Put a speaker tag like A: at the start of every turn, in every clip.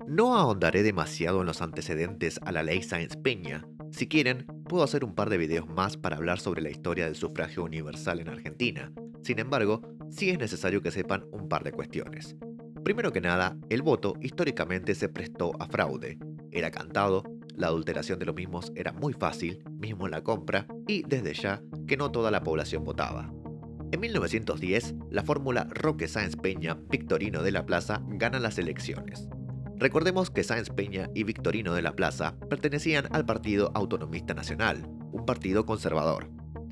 A: No ahondaré demasiado en los antecedentes a la ley Sáenz-Peña. Si quieren, puedo hacer un par de videos más para hablar sobre la historia del sufragio universal en Argentina. Sin embargo, sí es necesario que sepan un par de cuestiones. Primero que nada, el voto históricamente se prestó a fraude. Era cantado, la adulteración de los mismos era muy fácil, mismo en la compra, y desde ya que no toda la población votaba. En 1910, la fórmula Roque Sáenz Peña, Victorino de la Plaza gana las elecciones. Recordemos que Sáenz Peña y Victorino de la Plaza pertenecían al Partido Autonomista Nacional, un partido conservador.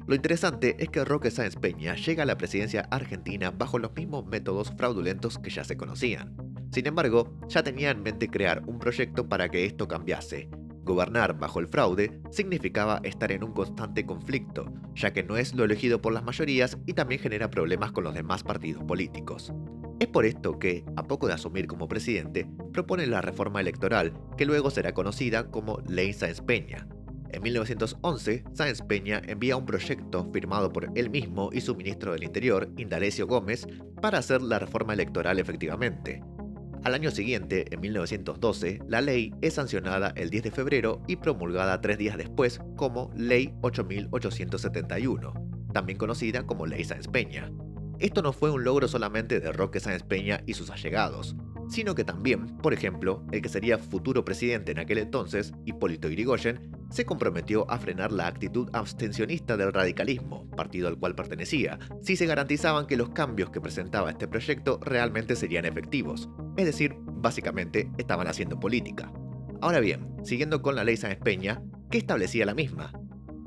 A: Lo interesante es que Roque Sáenz Peña llega a la presidencia argentina bajo los mismos métodos fraudulentos que ya se conocían. Sin embargo, ya tenía en mente crear un proyecto para que esto cambiase. Gobernar bajo el fraude significaba estar en un constante conflicto, ya que no es lo elegido por las mayorías y también genera problemas con los demás partidos políticos. Es por esto que, a poco de asumir como presidente, propone la reforma electoral, que luego será conocida como Ley Sáenz Peña. En 1911, Sáenz Peña envía un proyecto firmado por él mismo y su ministro del Interior, Indalecio Gómez, para hacer la reforma electoral efectivamente. Al año siguiente, en 1912, la ley es sancionada el 10 de febrero y promulgada 3 días después como Ley 8871, también conocida como Ley Sáenz Peña. Esto no fue un logro solamente de Roque Sáenz Peña y sus allegados, sino que también, por ejemplo, el que sería futuro presidente en aquel entonces, Hipólito Yrigoyen, se comprometió a frenar la actitud abstencionista del radicalismo, partido al cual pertenecía, si se garantizaban que los cambios que presentaba este proyecto realmente serían efectivos. Es decir, básicamente estaban haciendo política. Ahora bien, siguiendo con la ley Sáenz Peña, ¿qué establecía la misma?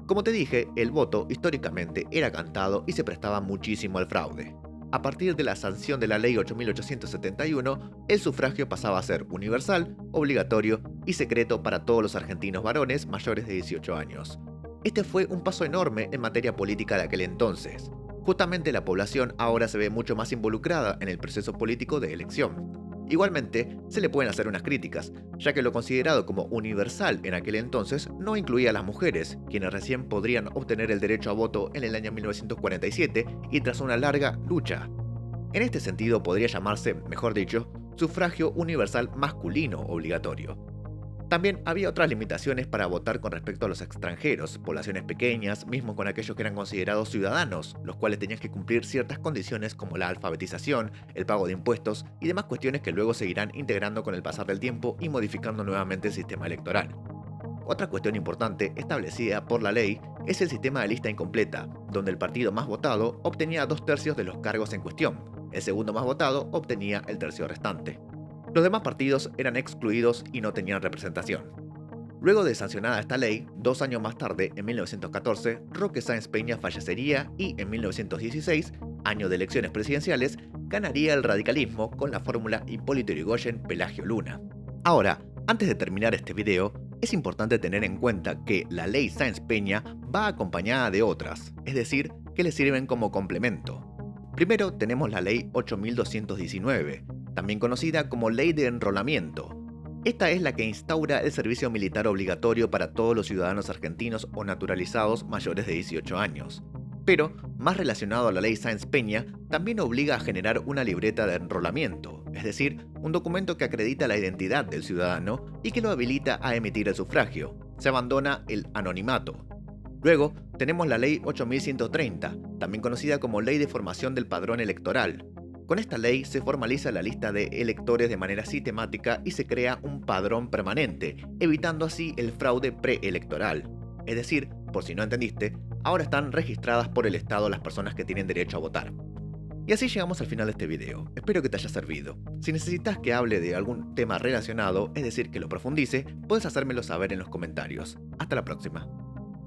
A: Como te dije, el voto históricamente era cantado y se prestaba muchísimo al fraude. A partir de la sanción de la Ley 8871, el sufragio pasaba a ser universal, obligatorio y secreto para todos los argentinos varones mayores de 18 años. Este fue un paso enorme en materia política de aquel entonces. Justamente la población ahora se ve mucho más involucrada en el proceso político de elección. Igualmente, se le pueden hacer unas críticas, ya que lo considerado como universal en aquel entonces no incluía a las mujeres, quienes recién podrían obtener el derecho a voto en el año 1947 y tras una larga lucha. En este sentido podría llamarse, mejor dicho, sufragio universal masculino obligatorio. También había otras limitaciones para votar con respecto a los extranjeros, poblaciones pequeñas, mismo con aquellos que eran considerados ciudadanos, los cuales tenían que cumplir ciertas condiciones como la alfabetización, el pago de impuestos y demás cuestiones que luego se irán integrando con el pasar del tiempo y modificando nuevamente el sistema electoral. Otra cuestión importante establecida por la ley es el sistema de lista incompleta, donde el partido más votado obtenía 2/3 de los cargos en cuestión, el segundo más votado obtenía el tercio restante. Los demás partidos eran excluidos y no tenían representación. Luego de sancionada esta ley, 2 años más tarde, en 1914, Roque Sáenz Peña fallecería y en 1916, año de elecciones presidenciales, ganaría el radicalismo con la fórmula Hipólito Yrigoyen-Pelagio Luna. Ahora, antes de terminar este video, es importante tener en cuenta que la ley Sáenz Peña va acompañada de otras, es decir, que le sirven como complemento. Primero tenemos la ley 8219, también conocida como Ley de Enrolamiento. Esta es la que instaura el servicio militar obligatorio para todos los ciudadanos argentinos o naturalizados mayores de 18 años. Pero, más relacionado a la ley Sáenz Peña, también obliga a generar una libreta de enrolamiento, es decir, un documento que acredita la identidad del ciudadano y que lo habilita a emitir el sufragio. Se abandona el anonimato. Luego, tenemos la ley 8130, también conocida como Ley de Formación del Padrón Electoral. Con esta ley se formaliza la lista de electores de manera sistemática y se crea un padrón permanente, evitando así el fraude preelectoral. Es decir, por si no entendiste, ahora están registradas por el Estado las personas que tienen derecho a votar. Y así llegamos al final de este video, espero que te haya servido. Si necesitas que hable de algún tema relacionado, es decir, que lo profundice, puedes hacérmelo saber en los comentarios. Hasta la próxima.